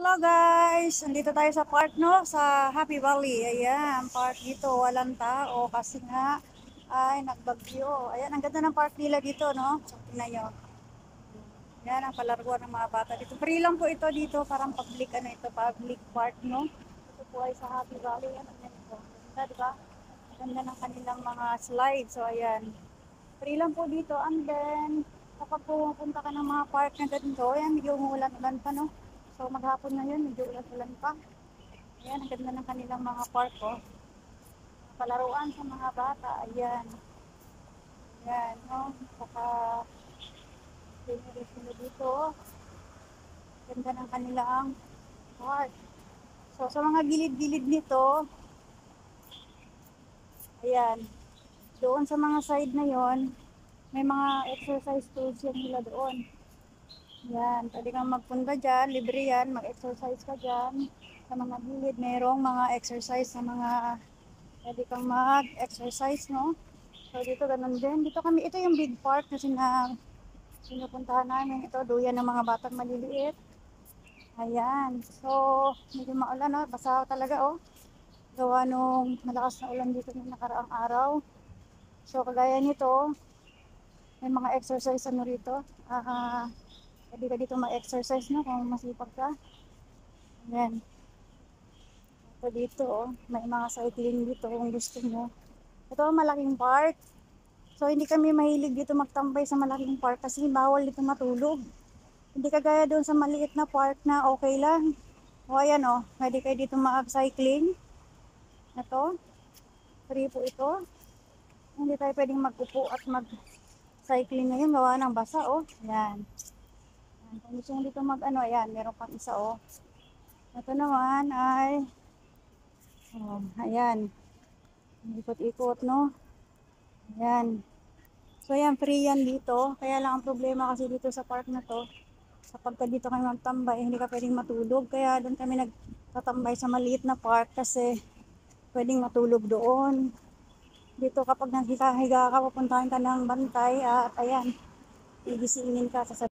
Hello guys! Nandito tayo sa park, no? Sa Happy Valley. Ayan, park dito. Walang tao kasi nga ay nagbagyo. Ayan, ang ganda ng park nila dito, no? So, tingnan nyo. Ayan, ang palaruan ng mga bata dito. Free lang po ito dito. Parang public, public park, no? Ito po ay sa Happy Valley. Ayan, ito. Ganda, diba? Ganda ng kanilang mga slides. So, ayan. Free lang po dito. And then, kapag pupunta ka ng mga park na ganito, ayan, medyo umuulan-ulan pa, no? So, maghapon na yun, medyo ulan-ulan pa. Ayan, ang ganda ng kanilang mga park, oh. Palaruan sa mga bata, ayan. Ayan, no? Saka, sino dito, oh. Ganda ng kanilang park. So, sa mga gilid-gilid nito, ayan, doon sa mga side na yon, may mga exercise tools yan nila doon. Yan, pwede kang magpunta dyan, libre yan, mag-exercise ka dyan. Sa mga gilid, merong mga exercise sa mga, pwede kang mag-exercise, no? So, dito ganun din. Dito kami, ito yung big park kasi na sinupuntahan namin. Ito, duyan ng mga batang maliliit. Ayan. So, medyo maulan, no? Basa talaga, oh. Gawa nung malakas na ulan dito ng nakaraang araw. So, kagaya nito, may mga exercise ano rito. Pwede ka dito ma-exercise, no? Kung masipag ka. Ayan. Ito dito, oh. May mga cycling dito kung gusto mo. Ito, malaking park. So, hindi kami mahilig dito magtambay sa malaking park kasi bawal dito matulog. Hindi kagaya doon sa maliit na park na okay lang. O, ayan, oh. Pwede kayo dito mag-cycling. Ito. Free po ito. Hindi tayo pwedeng mag-upo at mag-cycling ngayon. Gawa ng basa, oh. Ayan. Kung gusto nyo dito mag-ano, ayan. Meron pang isa, oh. Ito naman ay ayan. Ikot-ikot, no? Ayan. So, ayan, free yan dito. Kaya lang ang problema kasi dito sa park na to, kapag ka dito kayo magtambay, hindi ka pwedeng matulog. Kaya doon kami nagtatambay sa maliit na park kasi pwedeng matulog doon. Dito kapag naghiga ka, pupuntahan ka ng bantay at ayan, igisingin ka sa